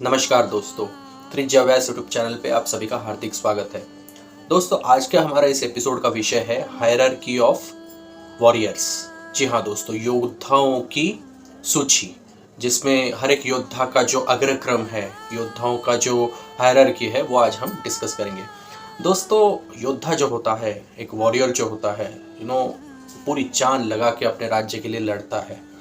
नमस्कार दोस्तों, त्रिज्या व्यास यूट्यूब चैनल पे आप सभी का हार्दिक स्वागत है। दोस्तों, आज का हमारा इस एपिसोड का विषय है हायरार्की ऑफ वॉरियर्स। जी हाँ दोस्तों, योद्धाओं की सूची, जिसमें हर एक योद्धा का जो अग्रक्रम है, योद्धाओं का जो हायरार्की है, वो आज हम डिस्कस करेंगे। दोस्तों, योद्धा जो होता है, एक वॉरियर जो होता है, पूरी जान लगा के अपने राज्य के लिए लड़ता है,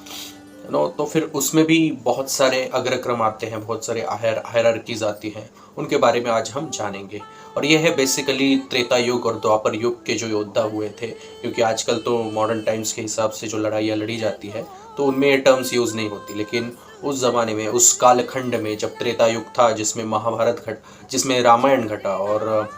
तो फिर उसमें भी बहुत सारे अग्रक्रम आते हैं, बहुत सारे हायरार्कीज आती हैं। उनके बारे में आज हम जानेंगे। और ये है बेसिकली त्रेता युग और द्वापर युग के जो योद्धा हुए थे, क्योंकि आजकल तो मॉडर्न टाइम्स के हिसाब से जो लड़ाइयाँ लड़ी जाती है तो उनमें ये टर्म्स यूज़ नहीं होती, लेकिन उस ज़माने में, उस कालखंड में जब त्रेता युग था जिसमें रामायण घटा, और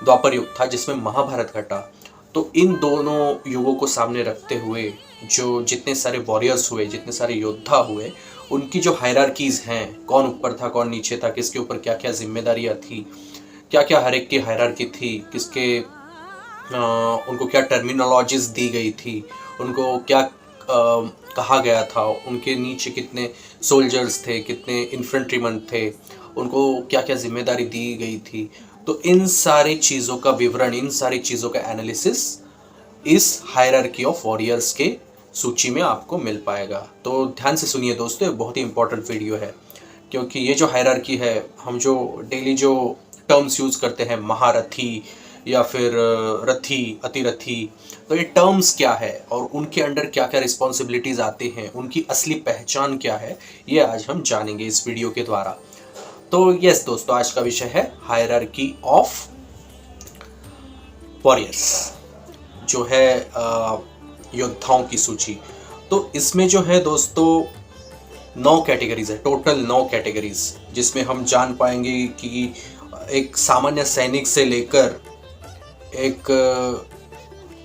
द्वापर युग था जिसमें महाभारत घटा, तो इन दोनों युगों को सामने रखते हुए जो जितने सारे वॉरियर्स हुए, जितने सारे योद्धा हुए, उनकी जो हायरार्कीज़ हैं, कौन ऊपर था कौन नीचे था, किसके ऊपर क्या क्या जिम्मेदारियाँ थी, क्या क्या हर एक की हायरार्की थी, उनको क्या टर्मिनोलॉजीज दी गई थी, उनको क्या कहा गया था, उनके नीचे कितने सोल्जर्स थे, कितने इन्फेंट्रीमैन थे, उनको क्या क्या जिम्मेदारी दी गई थी, तो इन सारी चीज़ों का विवरण, इन सारी चीज़ों का एनालिसिस इस हायरार्की ऑफ वॉरियर्स के सूची में आपको मिल पाएगा। तो ध्यान से सुनिए दोस्तों, ये बहुत ही इंपॉर्टेंट वीडियो है, क्योंकि ये जो हायरार्की है, हम जो डेली जो टर्म्स यूज़ करते हैं, महारथी या फिर रथी, अतिरथी, तो ये टर्म्स क्या है और उनके अंडर क्या क्या रिस्पॉन्सिबिलिटीज़ आते हैं, उनकी असली पहचान क्या है, ये आज हम जानेंगे इस वीडियो के द्वारा। तो यस दोस्तों, आज का विषय है हायरार्की ऑफ वॉरियर्स, जो है योद्धाओं की सूची। तो इसमें जो है दोस्तों 9 कैटेगरीज है, टोटल 9 कैटेगरीज, जिसमें हम जान पाएंगे कि एक सामान्य सैनिक से लेकर एक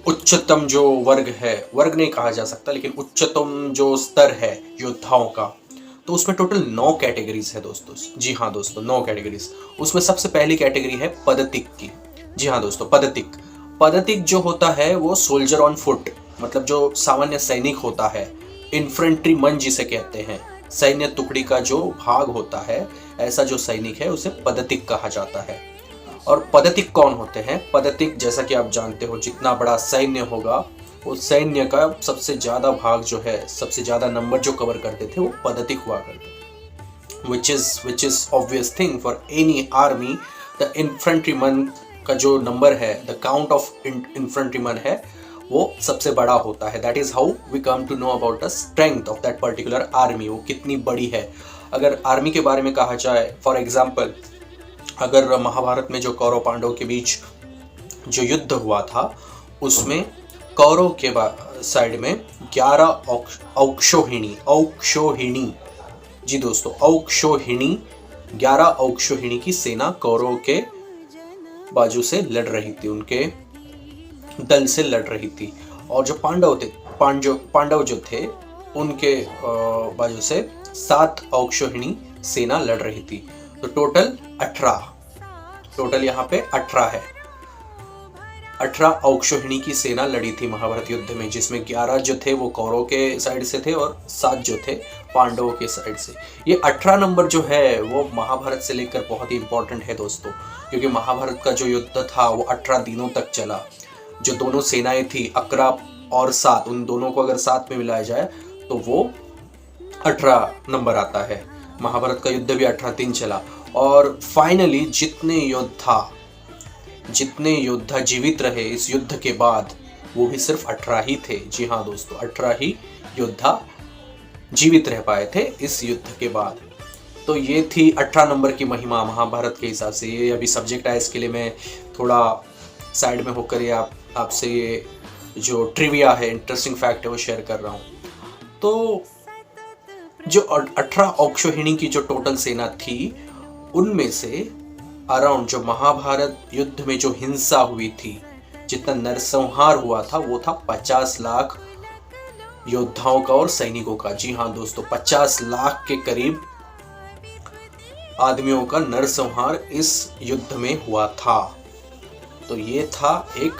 उच्चतम जो वर्ग है, वर्ग नहीं कहा जा सकता, लेकिन उच्चतम जो स्तर है योद्धाओं का, तो उसमें टोटल 9 कैटेगरीज है दोस्तों। जी हाँ दोस्तों, 9 कैटेगरीज। उसमें सबसे पहली कैटेगरी है पदतिक की। जी हाँ दोस्तों, पदतिक जो होता है वो सोल्जर ऑन फुट, मतलब जो सामान्य सैनिक होता है, इन्फेंट्रीमैन जिसे कहते हैं, सैन्य टुकड़ी का जो भाग होता है, ऐसा जो सैनिक है उसे पदतिक कहा जाता है। और पदतिक कौन होते हैं? पदतिक, जैसा कि आप जानते हो, जितना बड़ा सैन्य होगा, उस सैन्य का सबसे ज़्यादा भाग जो है, सबसे ज़्यादा नंबर जो कवर करते थे, वो पदतिक हुआ करते थे। Which is obvious thing for any army. The infantryman का जो नंबर है, द काउंट ऑफ इन्फेंट्रीमैन है, वो सबसे बड़ा होता है। That is how we come to know about the strength of that particular army, वो कितनी बड़ी है। अगर आर्मी के बारे में कहा जाए, फॉर एग्जाम्पल, अगर महाभारत में जो कौरव पांडव के बीच जो युद्ध हुआ था, उसमें कौरव के साइड में 11 औक्षोहिणी, जी दोस्तों, औक्षोहिणी, 11 औक्षोहिणी की सेना कौरव के बाजू से लड़ रही थी, उनके दल से लड़ रही थी। और जो पांडव जो थे, उनके बाजू से 7 औक्षोहिणी सेना लड़ रही थी। तो टोटल यहाँ पे 18 है। 18 औक्षोहिणी की सेना लड़ी थी महाभारत युद्ध में, जिसमें 11 जो थे वो कौरव के साइड से थे और 7 जो थे पांडवों के साइड से। ये 18 नंबर जो है वो महाभारत से लेकर बहुत ही इंपॉर्टेंट है दोस्तों, क्योंकि महाभारत का जो युद्ध था वो 18 दिनों तक चला। जो दोनों सेनाएं थी, 11 और 7, उन दोनों को अगर साथ में मिलाया जाए तो वो 18 नंबर आता है। महाभारत का युद्ध भी 18 दिन चला। और फाइनली जितने योद्धा जीवित रहे इस युद्ध के बाद, वो भी सिर्फ 18 ही थे। जी हाँ दोस्तों, 18 ही योद्धा जीवित रह पाए थे इस युद्ध के बाद। तो ये थी 18 नंबर की महिमा महाभारत के हिसाब से। ये अभी सब्जेक्ट है, इसके लिए मैं थोड़ा साइड में होकर ये आपसे ये जो ट्रिविया है, इंटरेस्टिंग फैक्ट है, वो शेयर कर रहा हूँ। तो जो 18 औक्षोहिणी की जो टोटल सेना थी, उनमें से अराउंड जो महाभारत युद्ध में जो हिंसा हुई थी, जितना नरसंहार हुआ था, वो था 50 लाख योद्धाओं का और सैनिकों का। जी हाँ दोस्तों, 50 लाख के करीब आदमियों का नरसंहार इस युद्ध में हुआ था। तो ये था एक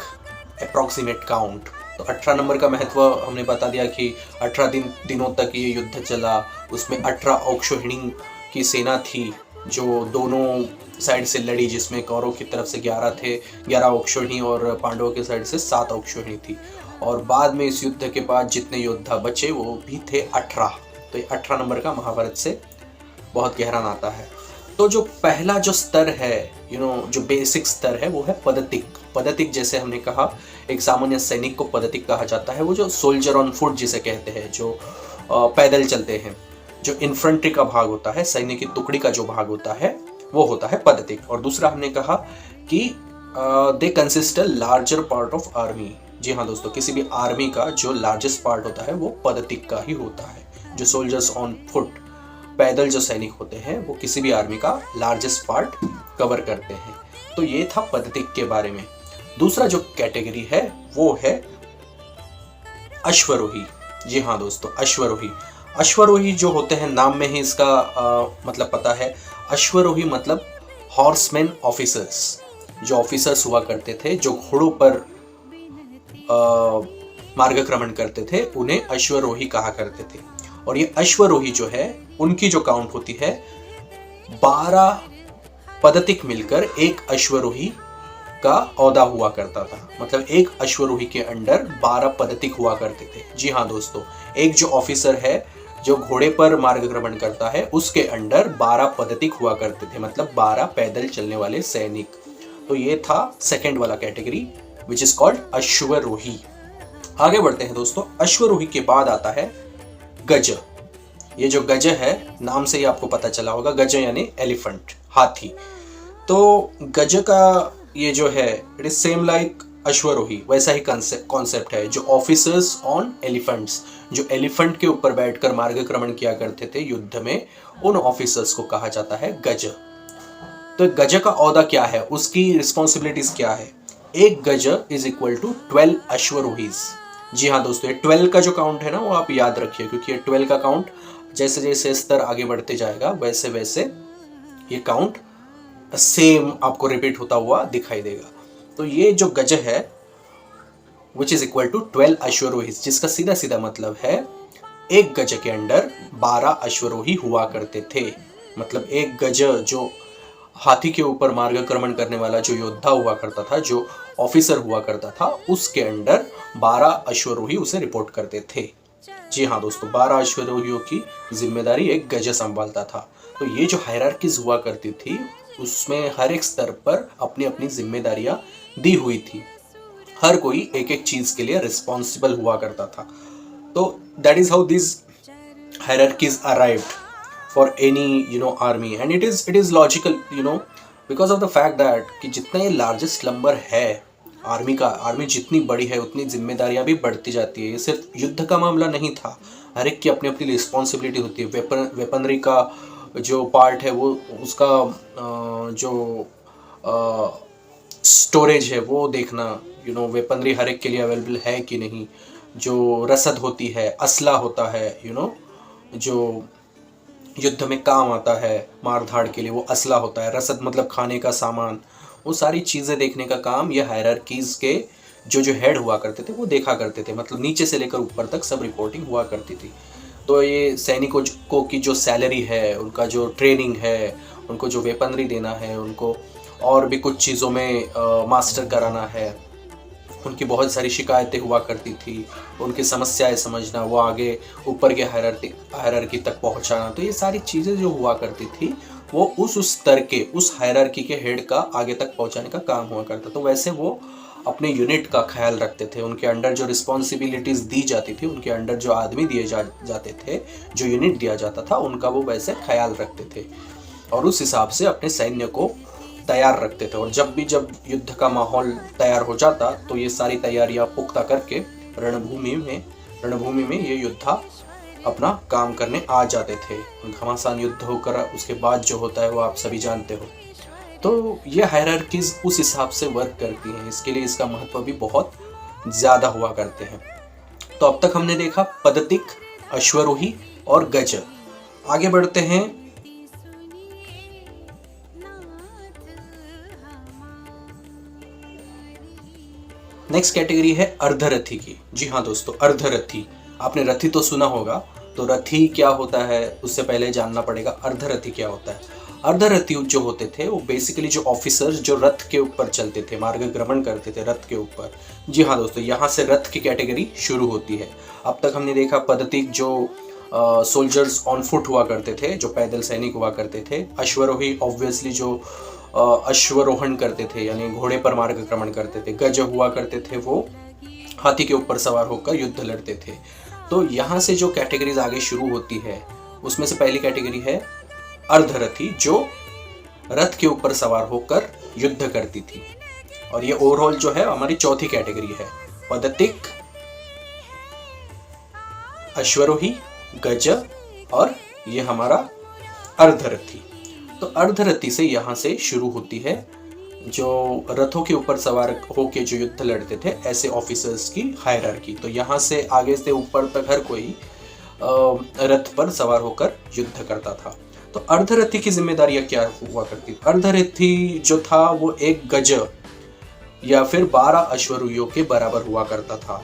अप्रॉक्सीमेट काउंट। तो 18 नंबर का महत्व हमने बता दिया कि 18 दिनों तक ये युद्ध चला। उसमें 18 औक्षोहिणी की सेना थी जो दोनों साइड से लड़ी, जिसमें कौरव की तरफ से 11 थे, 11 अक्षौहिणी, और पांडवों की साइड से 7 अक्षौहिणी थी। और बाद में इस युद्ध के बाद जितने योद्धा बचे वो भी थे 18। तो ये 18 नंबर का महाभारत से बहुत गहरा नाता है। तो जो पहला जो स्तर है, जो बेसिक स्तर है, वो है पदतिक। पदतिक जैसे हमने कहा, एक सामान्य सैनिक को पदतिक कहा जाता है। वो जो सोल्जर ऑन फुट जिसे कहते हैं, जो पैदल चलते हैं, जो इन्फेंट्री का भाग होता है, सैनिक की टुकड़ी का जो भाग होता है, वो होता है पदतिक। और दूसरा हमने कहा कि they consist a larger part of army. जी हाँ दोस्तों, किसी भी आर्मी का जो लार्जेस्ट पार्ट होता है वो पदतिक का ही होता है। जो सोल्जर्स ऑन फुट, पैदल जो सैनिक होते हैं, वो किसी भी आर्मी का लार्जेस्ट पार्ट कवर करते हैं। तो ये था पदतिक के बारे में। दूसरा जो कैटेगरी है वो है अश्वरोही। जी हाँ दोस्तों, अश्वरोही। अश्वरोही जो होते हैं, नाम में ही इसका मतलब पता है। अश्वरोही मतलब हॉर्समैन ऑफिसर्स। जो ऑफिसर्स हुआ करते थे, जो घोड़ों पर मार्गक्रमण करते थे, उन्हें अश्वरोही कहा करते थे। और ये अश्वरोही जो है, उनकी जो काउंट होती है, 12 पदतिक मिलकर एक अश्वरोही का ओहदा हुआ करता था। मतलब एक अश्वरोही के अंडर 12 पदतिक हुआ करते थे। जी हाँ दोस्तों, एक जो ऑफिसर है जो घोड़े पर मार्गक्रमण करता है, उसके अंडर 12 पदतिक हुआ करते थे, मतलब 12 पैदल चलने वाले सैनिक। तो ये था सेकंड वाला कैटेगरी, विच इज कॉल्ड अश्वरोही। आगे बढ़ते हैं दोस्तों। अश्वरोही के बाद आता है गज। ये जो गज है, नाम से ही आपको पता चला होगा, गज यानी एलिफेंट, हाथी। तो गज का ये जो है, इट इज सेम लाइक अश्वरोही, वैसा ही कॉन्सेप्ट है। जो ऑफिसर्स ऑन एलिफेंट्स, जो एलिफेंट के ऊपर बैठकर मार्गक्रमण किया करते थे युद्ध में, उन ऑफिसर्स को कहा जाता है गज। तो गज का ओहदा क्या है, उसकी रिस्पॉन्सिबिलिटीज क्या है? एक गज इज इक्वल टू 12 अश्वरोहीज। जी हाँ दोस्तों, ये 12 का जो काउंट है ना, वो आप याद रखिए, क्योंकि ये 12 का काउंट जैसे जैसे स्तर आगे बढ़ते जाएगा, वैसे वैसे ये काउंट सेम आपको रिपीट होता हुआ दिखाई देगा। तो ये जो गज है, विच इज इक्वल टू 12 अश्वरोहीज, जिसका सीधा सीधा मतलब है एक गज के अंडर 12 अश्वरोही हुआ करते थे। मतलब एक गज, जो हाथी के ऊपर मार्गक्रमण करने वाला जो योद्धा हुआ करता था, जो ऑफिसर हुआ करता था, उसके अंडर 12 अश्वरोही उसे रिपोर्ट करते थे। जी हाँ दोस्तों, 12 अश्वरोहियों की जिम्मेदारी एक गज संभालता था। तो ये जो हायरार्कीज हुआ करती थी, उसमें हर एक स्तर पर अपनी अपनी जिम्मेदारियां दी हुई थी। हर कोई एक एक चीज के लिए रिस्पॉन्सिबल हुआ करता था। तो that is how this hierarchies arrived for any army, and it is logical, because of the fact that कि जितना ये लार्जेस्ट नंबर है आर्मी का, आर्मी जितनी बड़ी है उतनी जिम्मेदारियां भी बढ़ती जाती है। ये सिर्फ युद्ध का मामला नहीं था, हर एक की अपनी अपनी रिस्पॉन्सिबिलिटी होती है। वेपनरी का जो पार्ट है, वो उसका जो स्टोरेज है वो देखना, वेपनरी हर एक के लिए अवेलेबल है कि नहीं। जो रसद होती है, असला होता है, जो युद्ध में काम आता है मार धाड़ के लिए, वो असला होता है। रसद मतलब खाने का सामान, वो सारी चीज़ें देखने का काम ये हायरार्कीज के जो हेड हुआ करते थे वो देखा करते थे। मतलब नीचे से लेकर ऊपर तक सब रिपोर्टिंग हुआ करती थी। तो ये सैनिकों की जो सैलरी है, उनका जो ट्रेनिंग है, उनको जो वेपनरी देना है, उनको और भी कुछ चीज़ों में मास्टर कराना है, उनकी बहुत सारी शिकायतें हुआ करती थी, उनकी समस्याएं समझना, वो आगे ऊपर के हायरार्की तक पहुंचाना। तो ये सारी चीज़ें जो हुआ करती थी, वो उस स्तर के, उस हायरार्की के हेड का आगे तक पहुंचाने का काम हुआ करता। तो वैसे वो अपने यूनिट का ख्याल रखते थे। उनके अंडर जो रिस्पॉन्सिबिलिटीज़ दी जाती थी, उनके अंडर जो आदमी दिए जाते थे, जो यूनिट दिया जाता था, उनका वो वैसे ख्याल रखते थे और उस हिसाब से अपने सैन्य को तैयार रखते थे। और जब युद्ध का माहौल तैयार हो जाता, तो ये सारी तैयारियां पुख्ता करके रणभूमि में ये योद्धा अपना काम करने आ जाते थे। घमासान युद्ध होकर उसके बाद जो होता है वो आप सभी जानते हो। तो ये हायरार्कीज उस हिसाब से वर्क करती हैं, इसके लिए इसका महत्व भी बहुत ज़्यादा हुआ करते हैं। तो अब तक हमने देखा पदतिक, अश्वरोही और गज। आगे बढ़ते हैं नेक्स्ट कैटेगरी है अर्धरथी की। जी हाँ दोस्तों, अर्धरथी। आपने रथी तो सुना होगा, तो रथी क्या होता है उससे पहले जानना पड़ेगा अर्धरथी क्या होता है। अर्धरथी जो होते थे वो बेसिकली जो ऑफिसर्स जो रथ के ऊपर चलते थे, मार्गक्रमण करते थे रथ के ऊपर। जी हाँ दोस्तों, यहाँ से रथ की कैटेगरी शुरू होती है। अब तक हमने देखा पद्धतिक जो सोल्जर्स ऑन फुट हुआ करते थे, जो पैदल सैनिक हुआ करते थे। अश्वरोही ऑब्वियसली जो अश्वरोहण करते थे यानी घोड़े पर मार्गक्रमण करते थे। गज हुआ करते थे, वो हाथी के ऊपर सवार होकर युद्ध लड़ते थे। तो यहाँ से जो कैटेगरीज आगे शुरू होती है उसमें से पहली कैटेगरी है अर्धरथी, जो रथ के ऊपर सवार होकर युद्ध करती थी। और ये ओवरऑल जो है हमारी चौथी कैटेगरी है। पद्धतिक, अश्वरोही, गज और ये हमारा अर्धरथी। तो अर्धरथी से यहाँ से शुरू होती है जो रथों के ऊपर सवार होके जो युद्ध लड़ते थे ऐसे ऑफिसर्स की हायरार्की। तो यहाँ से आगे से ऊपर तक हर कोई रथ पर सवार होकर युद्ध करता था। तो अर्धरथी की जिम्मेदारियां क्या हुआ करती थी? अर्धरथी जो था वो एक गज या फिर 12 अश्वरोहियों के बराबर हुआ करता था।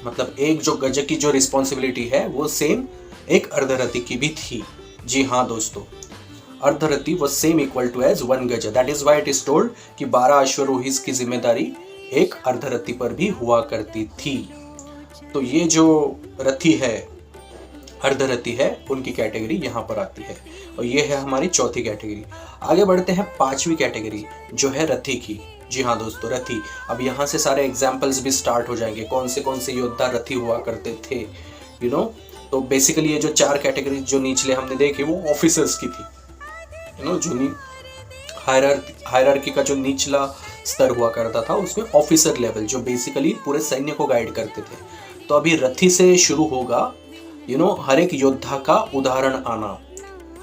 मतलब एक जो गज की जो रिस्पॉन्सिबिलिटी है वो सेम एक अर्धरथी की भी थी। जी हाँ दोस्तों, अर्धरथी was same equal to as 1 गज। That is why it is told कि 12 अश्वरोही की जिम्मेदारी एक अर्धरथी पर भी हुआ करती थी। तो ये जो रथी है, अर्धरथी है, उनकी कैटेगरी यहाँ पर आती है। और ये है हमारी चौथी कैटेगरी। आगे बढ़ते हैं पांचवी कैटेगरी जो है रथी की। जी हाँ दोस्तों, रथी। अब यहाँ से सारे एग्जाम्पल्स भी स्टार्ट हो जाएंगे, कौन से योद्धा रथी हुआ करते थे, यू नो। तो बेसिकली ये जो 4 कैटेगरी जो निचले हमने देखे वो ऑफिसर्स की थी, यू नो। जो हायरार्की का जो निचला स्तर हुआ करता था उसमें ऑफिसर लेवल जो बेसिकली पूरे सैन्य को गाइड करते थे। तो अभी रथी से शुरू होगा, यू नो, हर एक योद्धा का उदाहरण आना।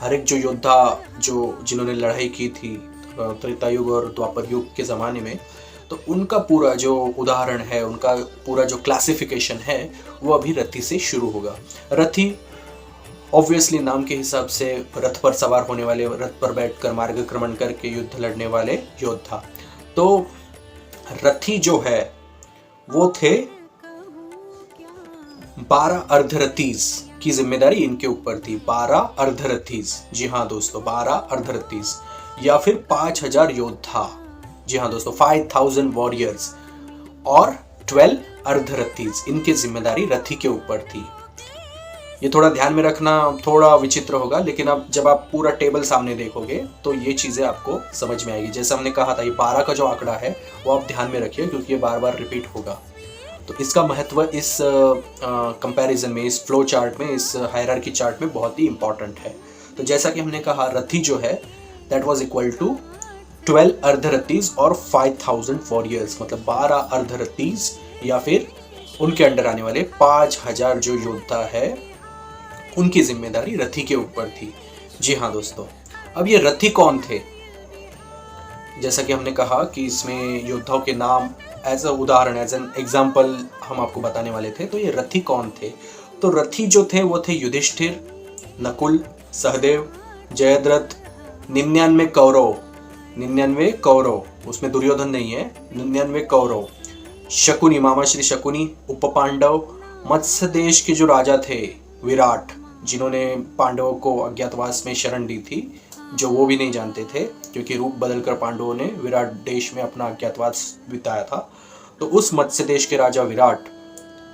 हर एक जो योद्धा जो जिन्होंने लड़ाई की थी त्रेता युग और द्वापर युग के ज़माने में, तो उनका पूरा जो उदाहरण है, उनका पूरा जो क्लासिफिकेशन है वो अभी रथी से शुरू होगा। रथी ऑब्वियसली नाम के हिसाब से रथ पर सवार होने वाले, रथ पर बैठकर मार्गक्रमण करके युद्ध लड़ने वाले योद्धा। तो रथी जो है वो थे 12 अर्धरथीज की जिम्मेदारी इनके ऊपर थी। 12 अर्धरथीज, जी हाँ दोस्तों, 12 अर्धरथीज या फिर 5000 योद्धा। जी हाँ दोस्तों, 5000 वॉरियर्स और 12 अर्धरथीज, इनकी जिम्मेदारी रथी के ऊपर थी। ये थोड़ा ध्यान में रखना, थोड़ा विचित्र होगा, लेकिन अब जब आप पूरा टेबल सामने देखोगे तो ये चीज़ें आपको समझ में आएगी। जैसे हमने कहा था, ये 12 का जो आंकड़ा है वो आप ध्यान में रखिए क्योंकि ये बार बार रिपीट होगा। तो इसका महत्व इस कंपैरिजन में, इस फ्लो चार्ट में, इस हायरार्की चार्ट में बहुत ही इंपॉर्टेंट है। तो जैसा कि हमने कहा, रथी जो है दैट वाज इक्वल टू 12 अर्धरथीज और 5000 वॉरियर्स। मतलब 12 अर्धरथीज या फिर उनके अंडर आने वाले 5000 जो योद्धा है उनकी जिम्मेदारी रथी के ऊपर थी। जी हाँ दोस्तों, अब ये रथी कौन थे? जैसा कि हमने कहा कि इसमें योद्धाओं के नाम एज अ उदाहरण, एज एन एग्जाम्पल हम आपको बताने वाले थे। तो ये रथी कौन थे? तो रथी जो थे वो थे युधिष्ठिर, नकुल, सहदेव, जयद्रथ, 99 कौरव, 99 कौरव, उसमें दुर्योधन नहीं है, 99 कौरव, शकुनी, मामा श्री शकुनी, उपपांडव, मत्स्य देश के जो राजा थे विराट, जिन्होंने पांडवों को अज्ञातवास में शरण दी थी, जो वो भी नहीं जानते थे क्योंकि रूप बदलकर पांडवों ने विराट देश में अपना अज्ञातवास बिताया था। तो उस मत्स्य देश के राजा विराट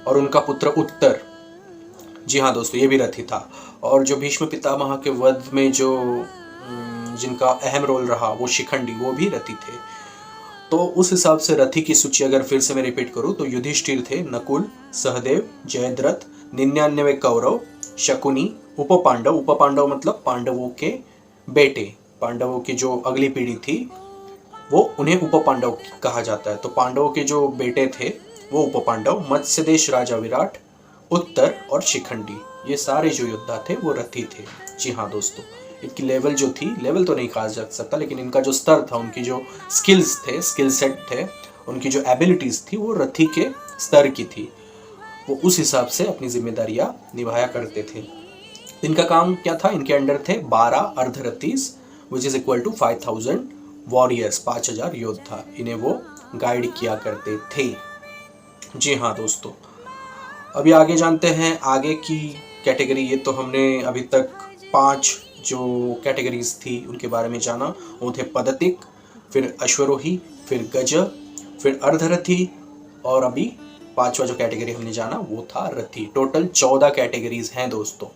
और उनका पुत्र उत्तर, जी हाँ दोस्तों, ये भी रथी था। और जो भीष्म पितामह के वध में जो जिनका अहम रोल रहा वो शिखंडी, वो भी रथी थे। तो उस हिसाब से रथी की सूची अगर फिर से मैं रिपीट करूँ तो युधिष्ठिर थे, नकुल, सहदेव, जयद्रथ, 99 कौरव, शकुनी, उपपांडव, उपपांडव मतलब पांडवों के बेटे, पांडवों की जो अगली पीढ़ी थी वो उन्हें उपपांडव कहा जाता है। तो पांडवों के जो बेटे थे वो उपपांडव, मत्स्य देश राजा विराट, उत्तर और शिखंडी, ये सारे जो योद्धा थे वो रथी थे। जी हाँ दोस्तों, इनकी लेवल जो थी, लेवल तो नहीं कहा जा सकता, लेकिन इनका जो स्तर था, उनकी जो स्किल्स थे, स्किल सेट थे, उनकी जो एबिलिटीज थी वो रथी के स्तर की थी। वो उस हिसाब से अपनी जिम्मेदारियां निभाया करते थे। इनका काम क्या था? इनके अंडर थे 12 अर्धरथीज which is equal to 5000 warriors, 5000 योद्धा, इन्हें वो गाइड किया करते थे। जी हाँ दोस्तों, अभी आगे जानते हैं आगे की कैटेगरी। ये तो हमने अभी तक 5 जो कैटेगरीज थी उनके बारे में जाना। वो थे पदतिक, फिर अश्वरोही, फिर गज, फिर अर्धरथी, और अभी पांचवा जो कैटेगरी हमने जाना वो था रथी। टोटल 14 कैटेगरीज हैं दोस्तों,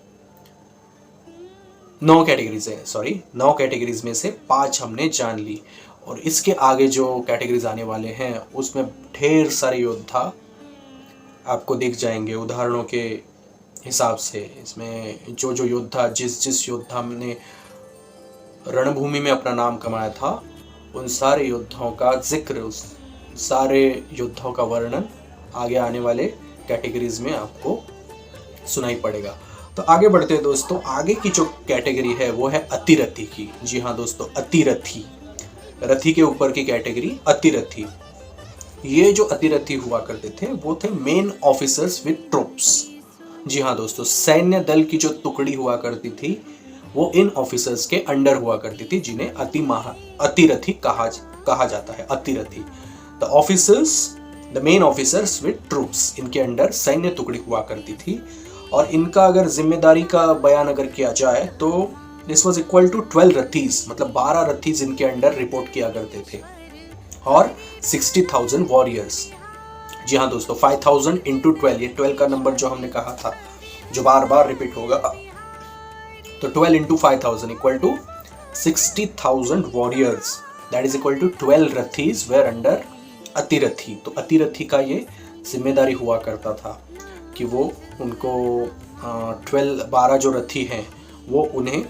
9 कैटेगरीज है, सॉरी 9 कैटेगरीज में से 5 हमने जान ली। और इसके आगे जो कैटेगरीज आने वाले हैं उसमें ढेर सारे योद्धा आपको दिख जाएंगे उदाहरणों के हिसाब से। इसमें जो जो योद्धा जिस योद्धा ने रणभूमि में अपना नाम कमाया था उन सारे योद्धाओं का जिक्र, उस सारे योद्धाओं का वर्णन आगे आने वाले कैटेगरीज में आपको सुनाई पड़ेगा। तो आगे बढ़ते हैं दोस्तों। आगे की जो कैटेगरी है वो है अतिरथी की। जी हाँ दोस्तों, अतिरथी, रथी के ऊपर की कैटेगरी अतिरथी। ये जो अतिरथी हुआ करते थे वो थे मेन ऑफिसर्स विद ट्रूप्स। जी हाँ दोस्तों, सैन्य दल की जो टुकड़ी हुआ करती थी वो इन ऑफिसर्स के अंडर हुआ करती थी, जिन्हें अतिरथी कहा जाता है। अतिरथी, the officers, the main officers with troops, इनके अंडर सैन्य टुकड़ी हुआ करती थी। और इनका अगर जिम्मेदारी का बयान अगर किया जाए तो दिस वॉज इक्वल टू 12 रथीज, मतलब 12 रथीज इनके अंडर रिपोर्ट किया करते थे, और 60,000 वॉरियर्स। जी हाँ दोस्तों, 5,000 इंटू 12, ये 12 का नंबर जो हमने कहा था जो बार बार रिपीट होगा, तो 12 into 5,000 equal to 60,000 warriors, that is equal to 12 रथीज वेयर अंडर अतिरथी। तो अतिरथी का ये जिम्मेदारी हुआ करता था कि वो उनको 12 जो रथी हैं वो उन्हें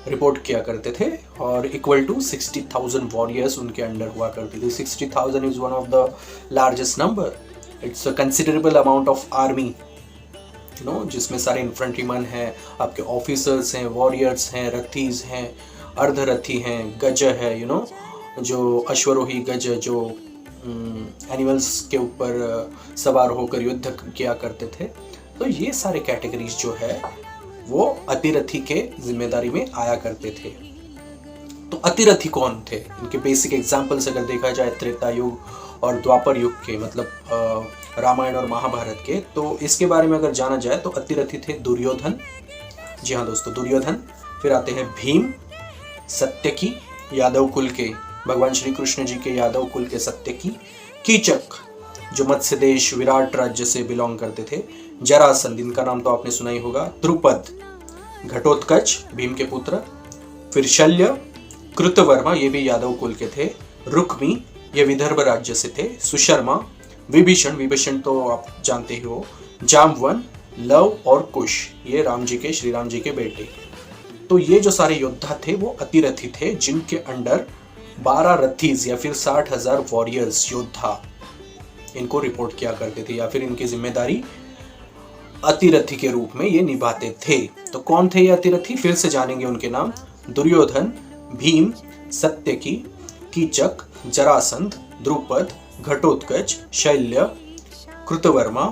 रिपोर्ट किया करते थे, और इक्वल टू 60,000 वॉरियर्स उनके अंडर हुआ करती थी। 60,000 is one of the largest number, it's a considerable amount of army, you know, जिसमें सारे इन्फेंट्रीमैन हैं, आपके ऑफिसर्स हैं, वॉरियर्स हैं, रथीज हैं, अर्धरथी हैं, गज है, यू नो, जो अश्वरोही गज जो एनिमल्स के ऊपर सवार होकर युद्ध किया करते थे। तो ये सारे कैटेगरीज जो है वो अतिरथी के जिम्मेदारी में आया करते थे। तो अतिरथी कौन थे, इनके बेसिक एग्जाम्पल्स अगर देखा जाए त्रेता युग और द्वापर युग के, मतलब रामायण और महाभारत के, तो इसके बारे में अगर जाना जाए तो अतिरथी थे दुर्योधन। जी हाँ दोस्तों, दुर्योधन। फिर आते हैं भीम, सत्यकी, यादव कुल के, भगवान श्री कृष्ण जी के यादव कुल के सत्यकी, कीचक जो मत्स्य देश विराट राज्य से बिलोंग करते थे, जरासंध, इनका नाम तो आपने सुना ही होगा, द्रुपद, घटोत्कच भीम के पुत्र, फिर शल्य, कृतवर्मा, ये भी यादव कुल के थे, रुक्मी, ये विदर्भ राज्य से थे, सुशर्मा, विभीषण, विभीषण तो आप जानते ही हो, जामवन, लव और कुश, ये राम जी के, श्री राम जी के बेटे। तो ये जो सारे योद्धा थे वो अतिरथी थे, जिनके अंडर 12 रथीज या फिर 60,000 वॉरियर्स योद्धा इनको रिपोर्ट किया करते थे, या फिर इनकी जिम्मेदारी अतिरथी के रूप में ये निभाते थे। तो कौन थे ये अतिरथी, फिर से जानेंगे उनके नाम, दुर्योधन, भीम, सत्यकी, कीचक, जरासंध, द्रुपद, घटोत्कच, शल्य, कृतवर्मा,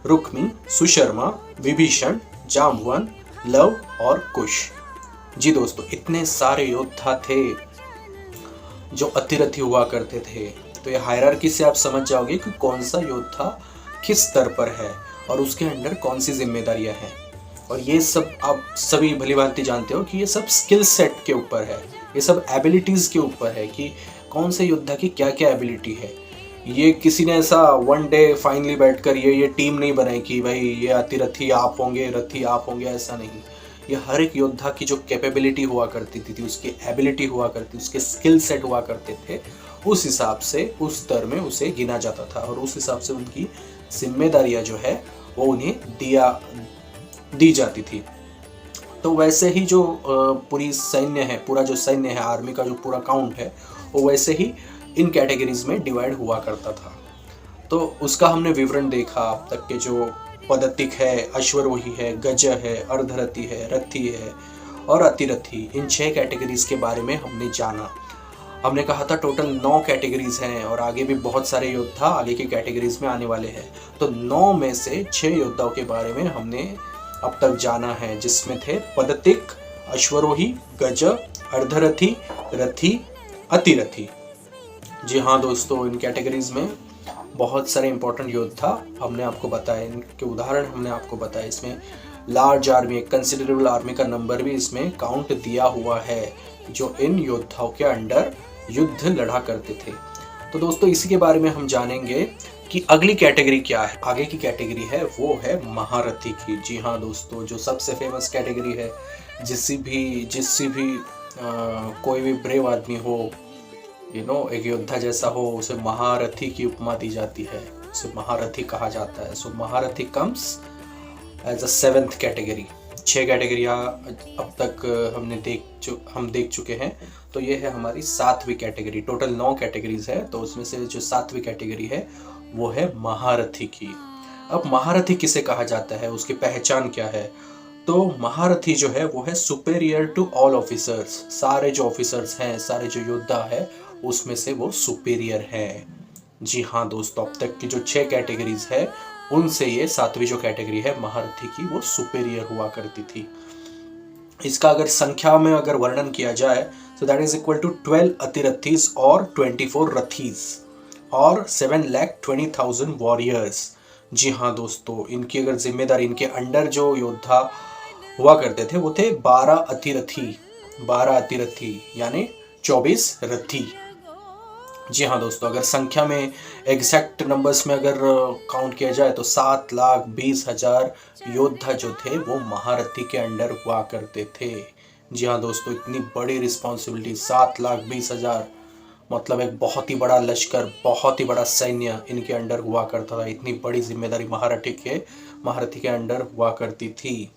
रुक्मी, सुशर्मा, विभीषण, जामवन, लव और कुश। जी दोस्तों, इतने सारे योद्धा थे जो अतिरथी हुआ करते थे। तो ये हायरार्की से आप समझ जाओगे कि कौन सा योद्धा किस स्तर पर है और उसके अंडर कौन सी जिम्मेदारियां हैं। और ये सब आप सभी भली भांति जानते हो कि ये सब स्किल सेट के ऊपर है, ये सब एबिलिटीज़ के ऊपर है कि कौन से योद्धा की क्या क्या एबिलिटी है। ये किसी ने ऐसा वन डे फाइनली बैठकर ये टीम नहीं बनाई कि भाई ये अतिरथी आप होंगे, रथी आप होंगे, ऐसा नहीं। ये हर एक योद्धा की जो कैपेबिलिटी हुआ करती थी, उसकी एबिलिटी हुआ करती, उसके स्किल सेट हुआ करते थे, उस हिसाब से उस स्तर में उसे गिना जाता था, और उस हिसाब से उनकी जिम्मेदारियां जो है वो उन्हें दी जाती थी। तो वैसे ही जो पूरी सैन्य है, पूरा जो सैन्य है, आर्मी का जो पूरा काउंट है, वो वैसे ही इन कैटेगरीज में डिवाइड हुआ करता था। तो उसका हमने विवरण देखा। अब तक के जो पदतिक है, अश्वरोही है, गज है, अर्धरथी है, रथी है और अतिरथी, इन 6 कैटेगरीज के बारे में हमने जाना। हमने कहा था टोटल 9 कैटेगरीज हैं और आगे भी बहुत सारे योद्धा आगे की कैटेगरीज में आने वाले हैं। तो 9 में से 6 योद्धाओं के बारे में हमने अब तक जाना है, जिसमें थे पदतिक, अश्वरोही, गज, अर्धरथी, रथी, अतिरथी। जी हाँ दोस्तों, इन कैटेगरीज में बहुत सारे इंपॉर्टेंट योद्धा हमने आपको बताए, इनके उदाहरण हमने आपको बताए। इसमें लार्ज आर्मी, एक कंसिडरेबल आर्मी का नंबर भी इसमें काउंट दिया हुआ है जो इन योद्धाओं के अंडर युद्ध लड़ा करते थे। तो दोस्तों इसी के बारे में हम जानेंगे कि अगली कैटेगरी क्या है। आगे की कैटेगरी है वो है महारथी की। जी हाँ दोस्तों, जो सबसे फेमस कैटेगरी है, जिससे भी कोई भी ब्रेव आदमी हो, एक योद्धा जैसा हो, उसे महारथी की उपमा दी जाती है, उसे महारथी कहा जाता है। सो महारथी comes as a 7th category. 6 कैटेगरियाँ अब तक हम देख चुके हैं, तो ये है हमारी 7वीं कैटेगरी। टोटल 9 कैटेगरीज है, तो उसमें से जो 7वीं कैटेगरी है वो है महारथी की। अब महारथी किसे कहा जाता है, उसकी पहचान क्या है? तो महारथी जो है वो है सुपेरियर टू ऑल ऑफिसर्स। सारे जो ऑफिसर्स हैं, सारे जो योद्धा है, उसमें से वो सुपेरियर है। जी हाँ दोस्तों, अब तक की जो 6 कैटेगरीज है उनसे ये 7वीं जो कैटेगरी है महारथी की, वो सुपेरियर हुआ करती थी। इसका अगर संख्या में अगर वर्णन किया जाए तो दैट इज इक्वल टू 12 अतिरथीज और 24 रथीज और 7,20,000 वॉरियर्स। जी हाँ दोस्तों, इनकी अगर जिम्मेदारी, इनके अंडर जो योद्धा हुआ करते थे वो थे 12 अतिरथी यानी 24 रथी। जी हाँ दोस्तों, अगर संख्या में एग्जैक्ट नंबर्स में अगर काउंट किया जाए तो 7,20,000 योद्धा जो थे वो महारथी के अंडर हुआ करते थे। जी हाँ दोस्तों, इतनी बड़ी रिस्पॉन्सिबिलिटी, 7,20,000 मतलब एक बहुत ही बड़ा लश्कर, बहुत ही बड़ा सैन्य इनके अंडर हुआ करता था। इतनी बड़ी जिम्मेदारी महारथी के अंडर हुआ करती थी।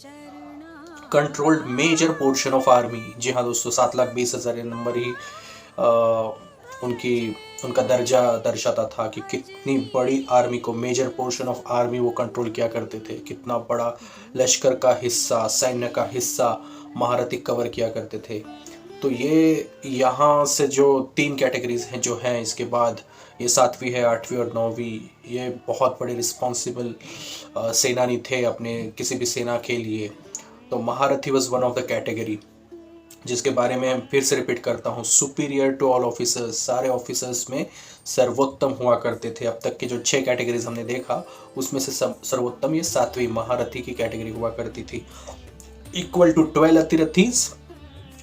Controlled major portion of army. जी हाँ दोस्तों, 7,20,000 नंबर ही उनका दर्जा दर्शाता था कि कितनी बड़ी आर्मी को, मेजर पोर्शन ऑफ आर्मी वो कंट्रोल किया करते थे। कितना बड़ा लश्कर का हिस्सा, सैन्य का हिस्सा महारथी कवर किया करते थे। तो ये यहाँ से जो 3 कैटेगरीज हैं जो हैं, इसके बाद ये 7वीं है, 8वीं और 9वीं, ये बहुत बड़े रिस्पॉन्सिबल सेनानी थे अपने किसी भी सेना के लिए। तो महारथी was one of the category, जिसके बारे में मैं फिर से रिपीट करता हूँ, सुपीरियर टू ऑल ऑफिसर्स, सारे ऑफिसर्स में सर्वोत्तम हुआ करते थे। अब तक के जो 6 कैटेगरीज हमने देखा उसमें से सर्वोत्तम ये 7वीं महारथी की कैटेगरी हुआ करती थी। इक्वल टू 12 अतिरथीज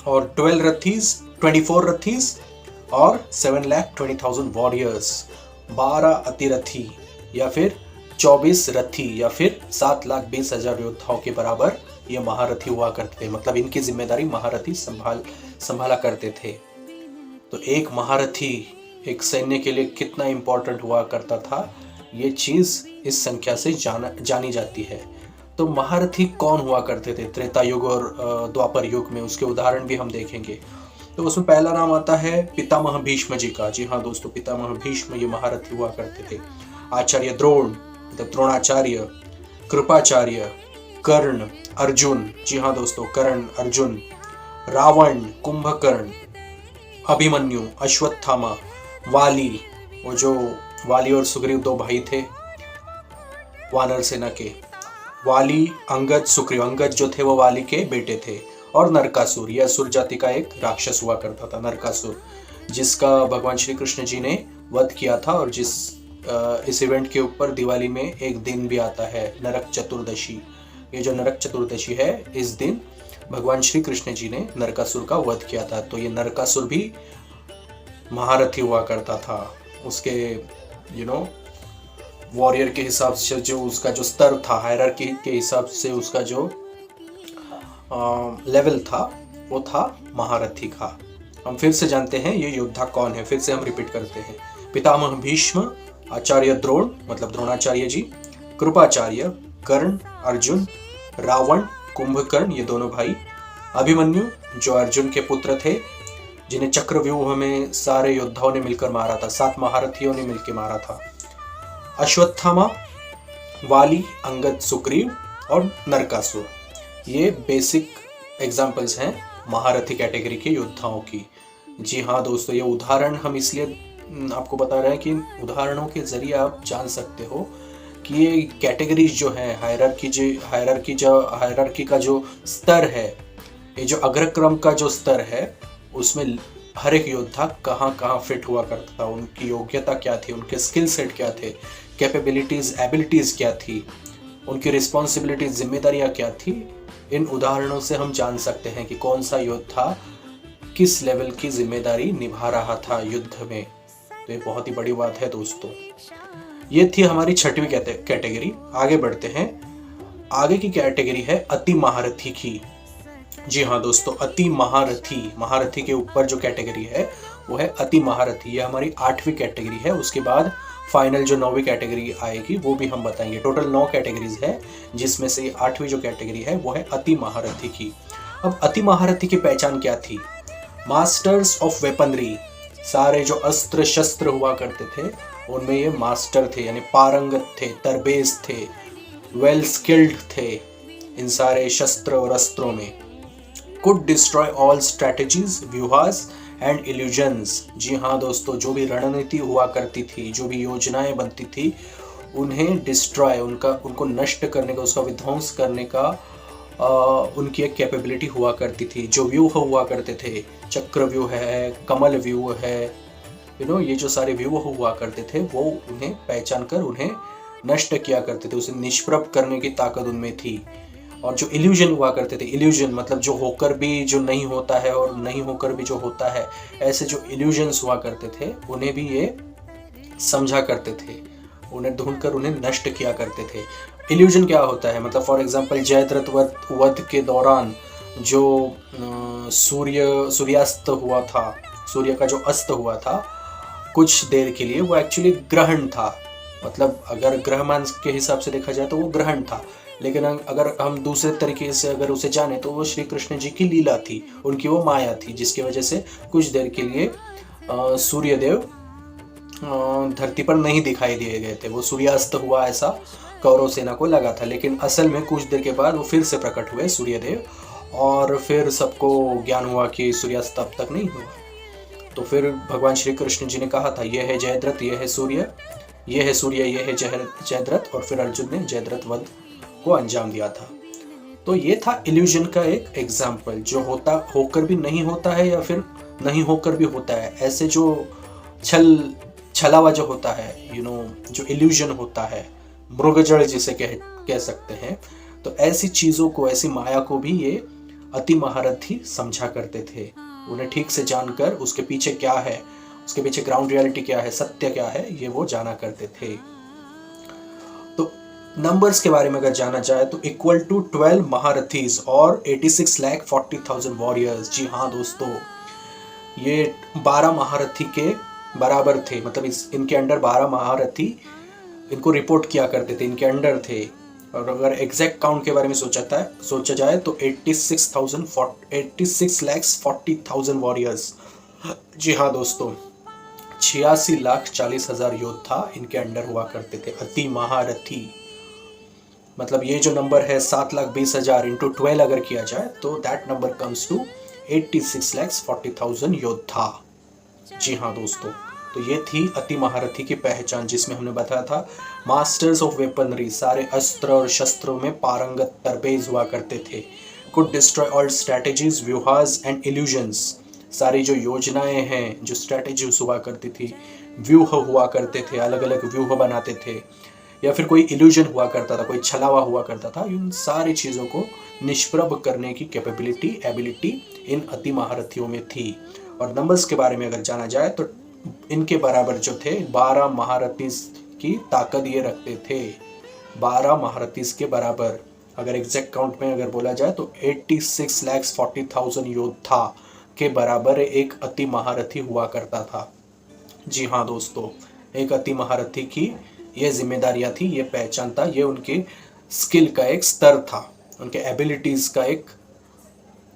और 12 रथीज, 24 रथीज और 7,20,000 वॉरियर्स। 12 अतिरथी या फिर 24 रथी या फिर 7,20,000 योद्धाओं के बराबर ये महारथी हुआ करते थे। मतलब इनकी जिम्मेदारी महारथी संभाला करते थे। तो एक महारथी एक सैन्य के लिए कितना इंपॉर्टेंट हुआ करता था, ये चीज इस संख्या से जानी जाती है। तो महारथी कौन हुआ करते थे त्रेता युग और द्वापर युग में, उसके उदाहरण भी हम देखेंगे। तो उसमें पहला नाम आता है पितामह भीष्म जी का। जी हाँ दोस्तों, पितामह भीष्म ये महारथी हुआ करते थे। आचार्य द्रोण मतलब द्रोणाचार्य, कृपाचार्य, कर्ण, अर्जुन। जी हाँ दोस्तों, कर्ण, अर्जुन, रावण, कुंभकर्ण, अभिमन्यु, अश्वत्थामा, वाली, वो जो वाली और सुग्रीव 2 भाई थे वानर सेना के, वाली, अंगद, सुग्रीव। अंगद जो थे वो वाली के बेटे थे। और नरकासुर, यह असुर जाति का एक राक्षस हुआ करता था, नरकासुर, जिसका भगवान श्री कृष्ण जी ने वध किया था। और इस इवेंट के ऊपर दिवाली में एक दिन भी आता है, नरक चतुर्दशी। ये जो नरक चतुर्दशी है, इस दिन भगवान श्री कृष्ण जी ने नरकासुर का वध किया था। तो ये नरकासुर भी महारथी हुआ करता था। उसके वॉरियर के हिसाब से जो उसका जो स्तर था, हायरार्की के हिसाब से उसका जो लेवल था वो था महारथी का। हम फिर से जानते हैं ये योद्धा कौन है, फिर से हम रिपीट करते हैं। पितामह भीष्म, आचार्य द्रोण मतलब द्रोणाचार्य जी, कृपाचार्य, कर्ण, अर्जुन, रावण, कुंभकर्ण ये दोनों भाई, अभिमन्यु जो अर्जुन के पुत्र थे, जिन्हें चक्रव्यूह में सारे योद्धाओं ने मिलकर मारा था, 7 महारथियों ने मिलकर मारा था, अश्वत्थामा, वाली, अंगद, सुग्रीव और नरकासुर। ये बेसिक एग्जाम्पल्स हैं महारथी कैटेगरी के योद्धाओं की। जी हाँ दोस्तों, ये उदाहरण हम इसलिए आपको बता रहे हैं कि उदाहरणों के जरिए आप जान सकते हो कि ये कैटेगरीज जो है, हायरार्की का जो स्तर है, ये जो अग्रक्रम का जो स्तर है, उसमें हर एक योद्धा कहाँ कहाँ फिट हुआ करता था, उनकी योग्यता क्या थी, उनके स्किल सेट क्या थे, कैपेबिलिटीज, एबिलिटीज क्या थी, उनकी रिस्पॉन्सिबिलिटी, जिम्मेदारियां क्या थी, इन उदाहरणों से हम जान सकते हैं कि कौन सा योद्धा किस लेवल की जिम्मेदारी निभा रहा था युद्ध में। तो ये बहुत ही बड़ी बात है दोस्तों। ये थी हमारी 6वीं कैटेगरी। आगे बढ़ते हैं। आगे की कैटेगरी है अति महारथी की। जी हाँ दोस्तों, अति महारथी, महारथी के ऊपर जो कैटेगरी है वो है अति महारथी। ये हमारी 8वीं कैटेगरी है। उसके बाद फाइनल जो 9वीं कैटेगरी आएगी वो भी हम बताएंगे। टोटल 9 कैटेगरीज है, जिसमें से 8वीं जो कैटेगरी है वो है अति महारथी की। अब अति महारथी की पहचान क्या थी? मास्टर्स ऑफ वेपनरी, सारे जो अस्त्र शस्त्र हुआ करते थे उनमें ये मास्टर थे, यानी पारंगत थे, तरबेज थे, वेल स्किल्ड थे इन सारे शस्त्र और अस्त्रों में। कुड डिस्ट्रॉय ऑल स्ट्रैटेजीज, व्यूहास एंड इल्यूजन्स। जी हाँ दोस्तों, जो भी रणनीति हुआ करती थी, जो भी योजनाएं बनती थी, उन्हें डिस्ट्रॉय, उनको नष्ट करने का, उसका विध्वंस करने का उनकी एक कैपेबिलिटी हुआ करती थी। जो व्यूह हुआ करते थे, चक्र व्यूह है, कमल व्यूह है, ये जो सारे व्यूह हुआ करते थे वो उन्हें पहचान कर उन्हें नष्ट किया करते थे, उसे निष्प्रभ करने की ताकत उनमें थी। और जो इल्यूजन हुआ करते थे, इल्यूजन मतलब जो होकर भी जो नहीं होता है और नहीं होकर भी जो होता है, ऐसे जो इल्यूजन्स हुआ करते थे उन्हें भी ये समझा करते थे, उन्हें ढूंढकर उन्हें नष्ट किया करते थे। इल्यूजन क्या होता है? मतलब फॉर एग्जांपल जयद्रथ वध के दौरान जो सूर्यास्त हुआ था, सूर्य का जो अस्त हुआ था कुछ देर के लिए, वो एक्चुअली ग्रहण था। मतलब अगर ग्रहमान के हिसाब से देखा जाए तो वो ग्रहण था, लेकिन अगर हम दूसरे तरीके से अगर उसे जाने तो वो श्री कृष्ण जी की लीला थी, उनकी वो माया थी, जिसकी वजह से कुछ देर के लिए सूर्यदेव धरती पर नहीं दिखाई दिए गए थे। वो सूर्यास्त हुआ ऐसा कौरव सेना को लगा था, लेकिन असल में कुछ देर के बाद वो फिर से प्रकट हुए सूर्यदेव, और फिर सबको ज्ञान हुआ कि सूर्यास्त अब तक नहीं हुआ। तो फिर भगवान श्री कृष्ण जी ने कहा था, यह है जयद्रथ, यह है सूर्य, यह है सूर्य, यह है जयद्रथ, और फिर अर्जुन ने जयद्रथ वध को अंजाम दिया था। तो ये था इल्यूजन का एक एग्जाम्पल, जो होकर भी नहीं होता है या फिर नहीं होकर भी होता है। ऐसे जो छलावा जो होता है, जो इल्यूजन होता है, मृगजड़ जिसे कह सकते हैं, तो ऐसी चीजों को, ऐसी माया को भी ये अति महारथी समझा करते थे। उन्हें ठीक से जानकर उसके पीछे क्या है, उसके पीछे ग्राउंड रियलिटी क्या है, सत्य क्या है, ये वो जाना करते थे। तो नंबर्स के बारे में अगर जाना जाए तो इक्वल टू 12 महारथीज और 86,40,000 वॉरियर्स। जी हाँ दोस्तों, ये 12 महारथी के बराबर थे। मतलब इनके अंडर 12 महारथी इनको रिपोर्ट किया करते थे, इनके अंडर थे। और अगर एग्जैक्ट काउंट के बारे में सोचा जाए तो 86,40,000 वॉरियर्स। जी हाँ दोस्तों, 86,40,000 योद्धा इनके अंडर हुआ करते थे, अति महारथी। मतलब ये जो नंबर है 7,20,000 इंटू 12 अगर किया जाए तो दैट नंबर कम्स टू 86,40,000 योद्धा। जी हाँ दोस्तों, तो ये थी अति महारथी की पहचान, जिसमें हमने बताया था मास्टर्स ऑफ वेपनरी, सारे अस्त्र और शस्त्रों में पारंगत तरबेज हुआ करते थे। कुड डिस्ट्रॉय ऑल स्ट्रैटेजीज, व्यूहास एंड इल्यूजन्स, सारी जो योजनाएं हैं, जो स्ट्रैटेजीज हुआ करती थी, व्यूह हुआ करते थे, अलग अलग व्यूह बनाते थे, या फिर कोई इल्यूजन हुआ करता था, कोई छलावा हुआ करता था, इन सारी चीज़ों को निष्प्रभ करने की एबिलिटी इन अति महारथियों में थी। और नंबर्स के बारे में अगर जाना जाए तो इनके बराबर जो थे 12 महारथी की ताकत ये रखते थे। 12 महारथी के बराबर अगर एग्जैक्ट काउंट में अगर बोला जाए तो 86,40,000 योद्धा के बराबर एक अति महारथी हुआ करता था। जी हाँ दोस्तों, एक अति महारथी की ये जिम्मेदारियां थी, ये पहचान था, ये उनके स्किल का एक स्तर था, उनके एबिलिटीज का एक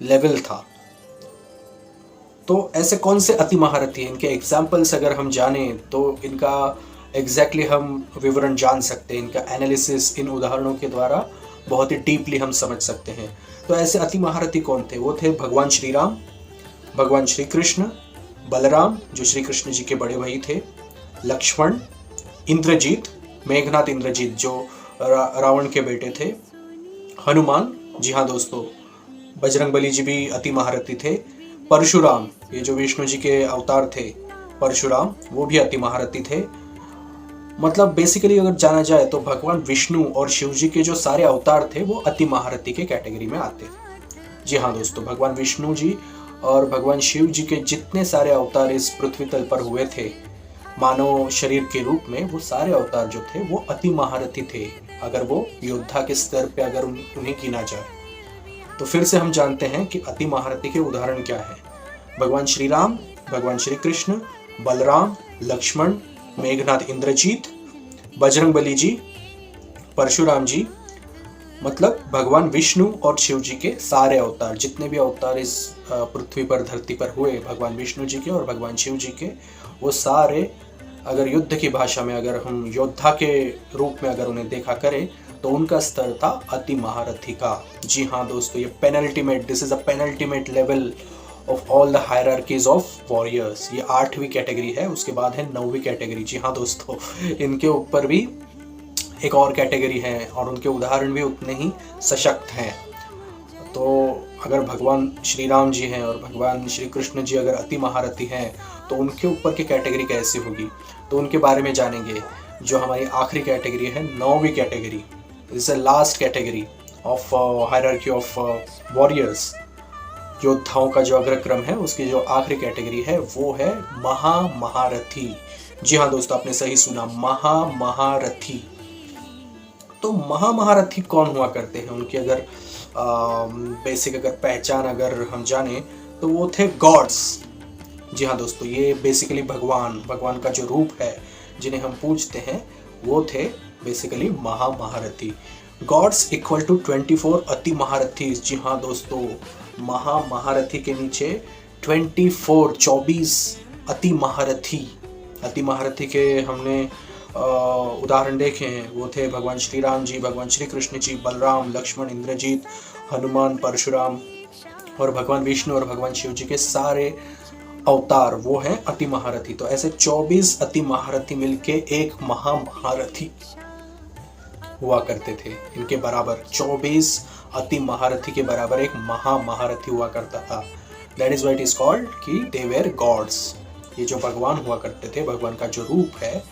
लेवल था। तो ऐसे कौन से अति महारथी हैं, इनके एग्जाम्पल्स अगर हम जाने तो इनका एग्जैक्टली हम विवरण जान सकते हैं, इनका एनालिसिस इन उदाहरणों के द्वारा बहुत ही डीपली हम समझ सकते हैं। तो ऐसे अति महारथी कौन थे? वो थे भगवान श्री राम, भगवान श्री कृष्ण, बलराम जो श्री कृष्ण जी के बड़े भाई थे, लक्ष्मण, इंद्रजीत, मेघनाथ इंद्रजीत जो रावण के बेटे थे, हनुमान, जी हाँ दोस्तों, बजरंगबली जी भी अति महारथी थे, परशुराम, ये जो विष्णु जी के अवतार थे परशुराम, वो भी अति महारथी थे, मतलब बेसिकली अगर जाना जाए तो भगवान विष्णु और शिव जी के जो सारे अवतार थे वो अति महारथी के कैटेगरी में आते हैं। जी हाँ दोस्तों, भगवान विष्णु जी और भगवान शिव जी के जितने सारे अवतार इस पृथ्वी तल पर हुए थे मानव शरीर के रूप में, वो सारे अवतार जो थे वो अति महारथी थे, अगर वो योद्धा के स्तर पे अगर उन्हें गिना जाए। तो फिर से हम जानते हैं कि अति महारथी के उदाहरण क्या है। भगवान श्री राम, भगवान श्री कृष्ण, बलराम, लक्ष्मण, मेघनाथ इंद्रजीत, बजरंगबली जी, परशुराम जी, मतलब भगवान विष्णु और शिव जी के सारे अवतार, जितने भी अवतार इस पृथ्वी पर धरती पर हुए भगवान विष्णु जी के और भगवान शिव जी के, वो सारे अगर युद्ध की भाषा में अगर हम योद्धा के रूप में अगर उन्हें देखा करें तो उनका स्तर था अति महारथी का। जी हाँ दोस्तों, ये penultimate, this is a penultimate level of all the hierarchies of warriors. ये 8वीं कैटेगरी है, उसके बाद है 9वीं कैटेगरी। जी हाँ दोस्तों, इनके ऊपर भी एक और कैटेगरी है और उनके उदाहरण भी उतने ही सशक्त हैं। तो अगर भगवान श्री राम जी हैं और भगवान श्री कृष्ण जी अगर अति महारथी हैं तो उनके ऊपर की कैटेगरी कैसी होगी, तो उनके बारे में जानेंगे। जो हमारी आखिरी कैटेगरी है 9वीं category, is the last category of hierarchy of warriors, योद्धाओं का जो अग्रक्रम है उसकी जो आखिरी कैटेगरी है वो है महामहारथी। जी हाँ दोस्तों, आपने सही सुना, महामहारथी। तो महामहारथी कौन हुआ करते हैं, उनकी अगर बेसिक अगर पहचान अगर हम जाने तो वो थे गॉड्स। जी हाँ दोस्तों, ये बेसिकली भगवान का जो रूप है जिन्हें हम पूजते हैं वो थे बेसिकली महामहारथी। गॉड्स इक्वल टू 24 अति महारथी। जी हाँ दोस्तों, महामहारथी के नीचे 24 अति महारथी के हमने उदाहरण देखे हैं। वो थे भगवान श्री राम जी, भगवान श्री कृष्ण जी, बलराम, लक्ष्मण, इंद्रजीत, हनुमान, परशुराम और भगवान विष्णु और भगवान शिव जी के सारे अवतार वो हैं अति महारथी। तो ऐसे 24 अति महारथी मिलके एक महामहारथी हुआ करते थे। इनके बराबर 24 अति महारथी के बराबर एक महामहारथी हुआ करता था। That is why it is called कि दे वेर गॉड्स। ये जो भगवान हुआ करते थे, भगवान का जो रूप है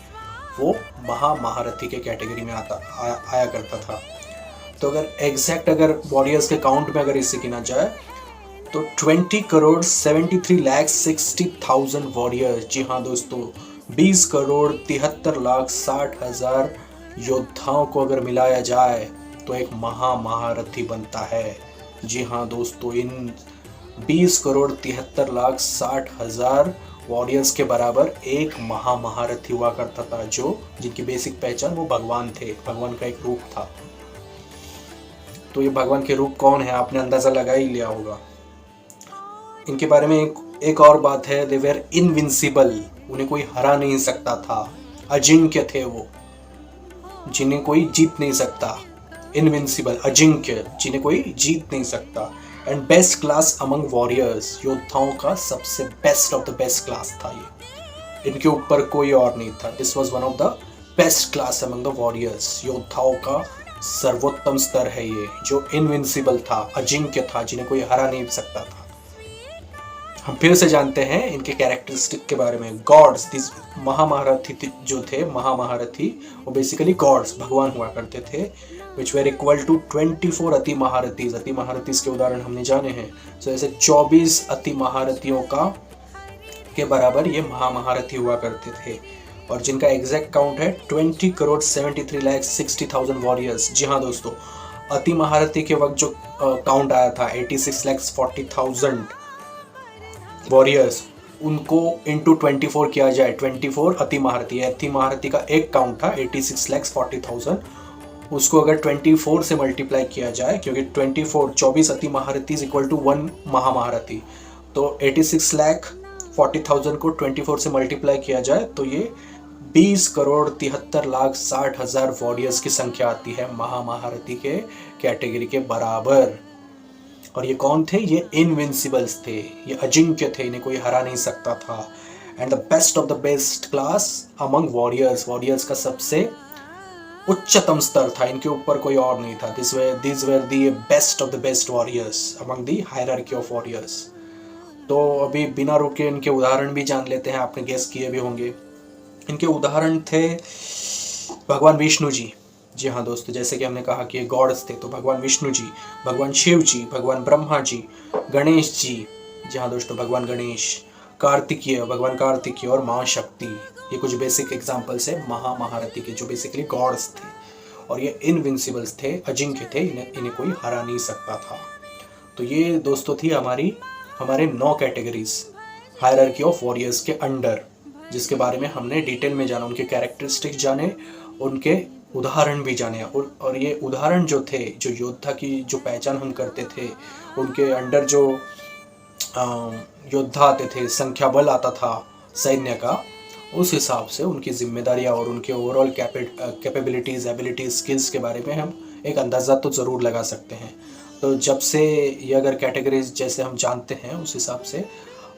वो महामहारथी के कैटेगरी में आया करता था। तो अगर एग्जैक्ट अगर वॉरियर्स के काउंट में अगर इसे गिना जाए तो 20,73,60,000 वॉरियर्स। जी हाँ दोस्तों, 20,73,60,000 योद्धाओं को अगर मिलाया जाए तो एक महामहारथी बनता है। जी हाँ दोस्तों, इन 20,73,60,000 वॉरियर्स के बराबर एक महामहारथी हुआ करता था, जिनकी बेसिक पहचान वो भगवान थे, भगवान का एक रूप था। तो ये भगवान के रूप कौन है आपने अंदाजा लगा ही लिया होगा। इनके बारे में एक और बात है, दे वेर इनविंसिबल, उन्हें कोई हरा नहीं सकता था। अजिंक्य थे वो, जिन्हें कोई जीत नहीं सकता। इनविंसिबल, अजिंक्य, जिन्हें कोई जीत नहीं सकता। And best class among warriors, योद्धाओं का सबसे best of the best class था ये, इनके ऊपर कोई और नहीं था। This was one of the best class among the warriors, योद्धाओं का सर्वोत्तम स्तर है ये, जो इनविंसिबल था, अजिंक्य था, जिन्हें कोई हरा नहीं सकता था। हम फिर से जानते हैं इनके कैरेक्टरिस्टिक के बारे में। गॉड्स, दिस महामहारथी जो थे, महामहारथी वो बेसिकली गॉड्स, भगवान हुआ करते थे, which were equal to 24 अति महारथीज। अति महारथीज के उदाहरण हमने जाने हैं। सो ऐसे 24 अति महारथियों के बराबर ये महामहारथी हुआ करते थे और जिनका एग्जैक्ट काउंट है 20,73,60,000 वॉरियर्स। जी हाँ दोस्तों, अति महारथी के वक्त जो काउंट आया था 86,40,000 वॉरियर्स, उनको इंटू 24 किया जाए, 24 अति महारथी का एक काउंट था 86,40,000, उसको अगर 24 से मल्टीप्लाई किया जाए, क्योंकि 24 अति महारथी इज इक्वल टू 1 महामहारथी, तो 86,40,000 को 24 से मल्टीप्लाई किया जाए तो ये 20,73,60,000 वॉरियर्स की संख्या आती है महामहारथी के कैटेगरी के बराबर। और ये कौन थे? ये इनविंसिबल्स थे, ये अजिंक्य थे, इन्हें कोई हरा नहीं सकता था। And the best of the best class among warriors, warriors का सबसे उच्चतम स्तर था, इनके ऊपर कोई और नहीं था। This were the best of the best warriors among the hierarchy of warriors. तो अभी बिना रुके इनके उदाहरण भी जान लेते हैं, आपने गेस किए भी होंगे। इनके उदाहरण थे भगवान विष्णु जी, जी हाँ दोस्तों, जैसे कि हमने कहा कि ये गॉड्स थे, तो भगवान विष्णु जी, भगवान शिव जी, भगवान ब्रह्मा जी, गणेश जी, जी हाँ दोस्तों, भगवान गणेश, कार्तिकेय, भगवान कार्तिकेय और माँ शक्ति, ये कुछ बेसिक एग्जाम्पल्स है महारथी के, जो बेसिकली गॉड्स थे और ये इनविंसिबल्स थे, अजिंक्य थे, इन्हें कोई हरा नहीं सकता था। तो ये दोस्तों थी हमारे 9 कैटेगरीज हायरार्की ऑफ वॉरियर्स के अंडर, जिसके बारे में हमने डिटेल में जाना, उनके कैरेक्टरिस्टिक्स जाने, उनके उदाहरण भी जाने। और ये उदाहरण जो थे, जो योद्धा की जो पहचान हम करते थे, उनके अंडर जो योद्धा आते थे, संख्या बल आता था सैन्य का, उस हिसाब से उनकी जिम्मेदारियां और उनके ओवरऑल कैपेबिलिटीज़, एबिलिटीज़, स्किल्स के बारे में हम एक अंदाज़ा तो ज़रूर लगा सकते हैं। तो जब से ये अगर कैटेगरीज जैसे हम जानते हैं, उस हिसाब से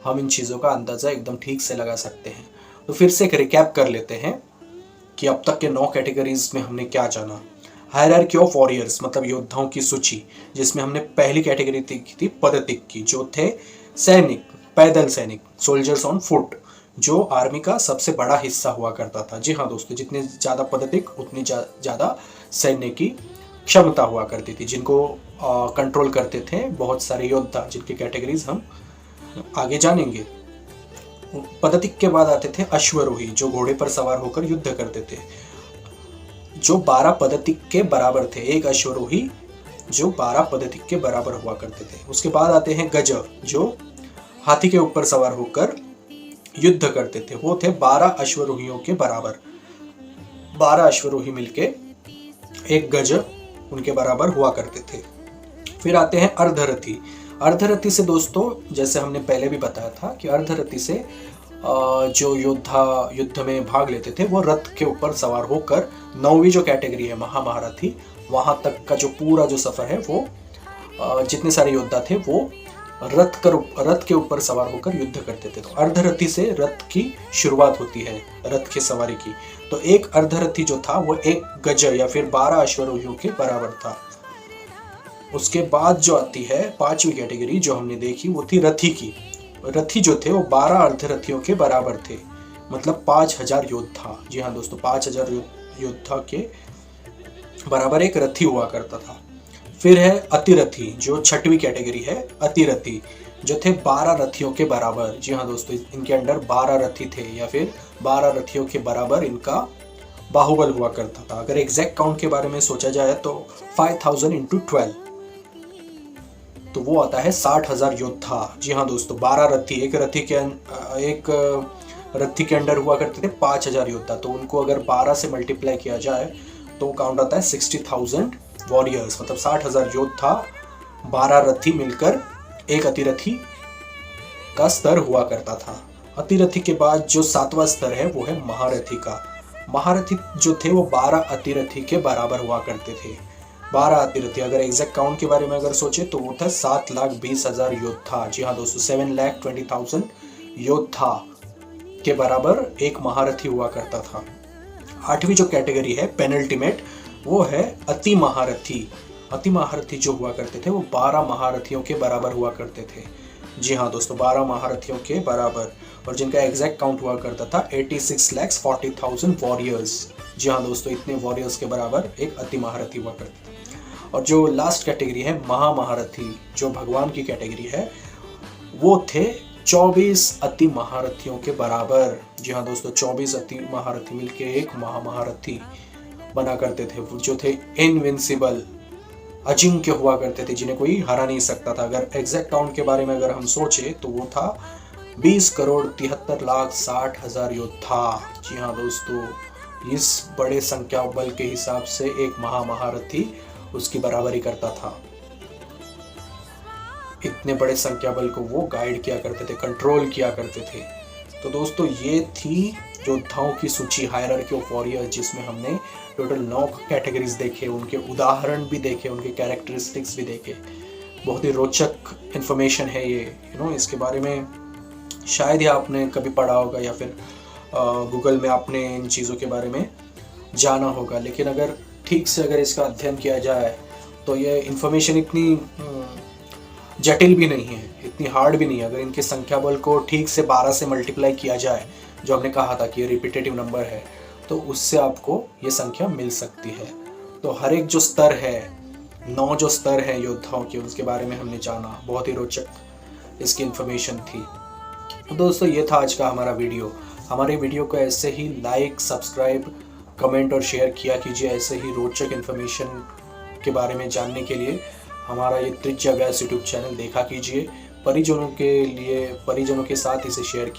हम इन चीज़ों का अंदाज़ा एकदम ठीक से लगा सकते हैं। तो फिर से एक रिकैप कर लेते हैं कि अब तक के 9 कैटेगरीज में हमने क्या जाना। हायरार्की ऑफ वॉरियर्स मतलब योद्धाओं की सूची, जिसमें हमने पहली कैटेगरी की थी पदतिक की, जो थे सैनिक, पैदल सैनिक, सोल्जर्स ऑन फुट, जो आर्मी का सबसे बड़ा हिस्सा हुआ करता था। जी हाँ दोस्तों, जितने ज़्यादा पदतिक उतनी ज़्यादा सैन्य की क्षमता हुआ करती थी, जिनको कंट्रोल करते थे बहुत सारे योद्धा, जिनकी कैटेगरीज हम आगे जानेंगे। पदतिक के बाद आते थे अश्वरोही, जो घोड़े पर सवार होकर युद्ध करते थे, जो 12 पदतिक के बराबर थे। एक अश्वरोही जो 12 पदतिक के बराबर हुआ करते थे। उसके बाद आते हैं गज, जो हाथी के ऊपर सवार होकर युद्ध करते थे, वो थे 12 अश्वरोहियों के बराबर। 12 अश्वरोही मिलके एक गज उनके बराबर हुआ करते थे। फिर आते हैं अर्धरथी। अर्धरथी से दोस्तों, जैसे हमने पहले भी बताया था कि अर्धरथी से जो योद्धा युद्ध में भाग लेते थे, वो रथ के ऊपर सवार होकर 9वीं जो कैटेगरी है महारथी, वहां तक का जो पूरा जो सफर है, वो जितने सारे योद्धा थे वो रथ के ऊपर सवार होकर युद्ध करते थे। तो अर्धरथी से रथ की शुरुआत होती है, रथ की सवारी की। तो एक अर्धरथी जो था वो एक गज या फिर 12 अश्वरोहियों के बराबर था। उसके बाद जो आती है 5वीं कैटेगरी जो हमने देखी, वो थी रथी की। रथी जो थे वो 12 अर्धरथियों के बराबर थे, मतलब 5000 योद्धा। जी हाँ दोस्तों, 5000 योद्धा के बराबर एक रथी हुआ करता था। फिर है अतिरथी, जो 6वीं कैटेगरी है। अतिरथी जो थे 12 रथियों के बराबर। जी हाँ दोस्तों, इनके अंडर 12 रथी थे या फिर 12 रथियों के बराबर इनका बाहुबल हुआ करता था। अगर एग्जैक्ट काउंट के बारे में सोचा जाए तो 5000 × 12, तो वो आता है 60,000 योद्धा। जी हाँ दोस्तों, 12 रथी, एक रथी के अंडर हुआ करते थे 5000 योद्धा। तो उनको अगर 12 से मल्टीप्लाई किया जाए तो काउंट आता है 60,000 वॉरियर्स, मतलब 60,000 योद्धा, 12 रथी मिलकर एक अतिरथी का स्तर हुआ करता था। अतिरथी के बाद जो 7वां स्तर है वो है महारथी का। महारथी जो थे वो 12 अतिरथी के बराबर हुआ करते थे। 12 अतिरथी, अगर एग्जैक्ट काउंट के बारे में अगर सोचे तो वो था 7,20,000 योद्धा। जी हाँ दोस्तों, 7,20,000 योद्धा के बराबर एक महारथी हुआ करता था। 8वीं जो कैटेगरी है पेनल्टीमेट, वो है अति महारथी। अति महारथी जो हुआ करते थे वो 12 महारथियों के बराबर हुआ करते थे। जी हाँ दोस्तों, 12 महारथियों के बराबर, और जिनका एग्जैक्ट काउंट हुआ करता था 86,40,000 वॉरियर्स। जी हाँ दोस्तों, इतने वॉरियर्स के बराबर एक अति महारथी हुआ करते थे। और जो लास्ट कैटेगरी है महारथी, जो भगवान की कैटेगरी है, वो थे 24 अति महारथियों के बराबर। जी हाँ दोस्तों, 24 अति महारथी मिलके एक महारथी बना करते थे, जो थे इनविंसिबल, अजिंक्य हुआ करते थे, जिन्हें कोई हरा नहीं सकता था। अगर एग्जैक्ट काउंट के बारे में अगर हम सोचे तो वो था 20,73,60,000 योद्धा। जी हाँ दोस्तों, इस बड़े संख्या बल के हिसाब से एक महारथी उसकी बराबरी करता था। इतने बड़े संख्या बल को वो गाइड किया करते थे, कंट्रोल किया करते थे। तो दोस्तों, ये थी योद्धाओं की सूची, हायरार्की ऑफ वॉरियर, जिसमें हमने टोटल 9 कैटेगरीज देखे, उनके उदाहरण भी देखे, उनके कैरेक्टरिस्टिक्स भी देखे। बहुत ही रोचक इन्फॉर्मेशन है ये, इसके बारे में शायद ही आपने कभी पढ़ा होगा या फिर गूगल में आपने इन चीज़ों के बारे में जाना होगा। लेकिन अगर ठीक से अगर इसका अध्ययन किया जाए तो ये इन्फॉर्मेशन इतनी जटिल भी नहीं है, इतनी हार्ड भी नहीं है। अगर इनके संख्या बल को ठीक से 12 से मल्टीप्लाई किया जाए, जो हमने कहा था कि ये रिपीटेटिव नंबर है, तो उससे आपको ये संख्या मिल सकती है। तो हर एक जो स्तर है, 9 जो स्तर हैं योद्धाओं के, उसके बारे में हमने जाना। बहुत ही रोचक इसकी इन्फॉर्मेशन थी। तो दोस्तों ये था आज का हमारा वीडियो। हमारे वीडियो को ऐसे ही लाइक, सब्सक्राइब, कमेंट और शेयर किया कीजिए। ऐसे ही रोचक इन्फॉर्मेशन के बारे में जानने के लिए हमारा ये त्रिज्या व्यास यूट्यूब चैनल देखा कीजिए। परिजनों के साथ इसे शेयर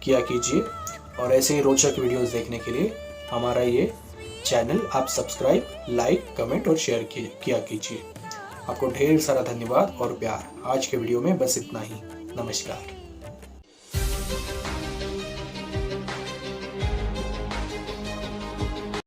किया कीजिए। और ऐसे ही रोचक वीडियोस देखने के लिए हमारा ये चैनल आप सब्सक्राइब, लाइक, कमेंट और शेयर किया कीजिए। आपको ढेर सारा धन्यवाद और प्यार। आज के वीडियो में बस इतना ही। नमस्कार।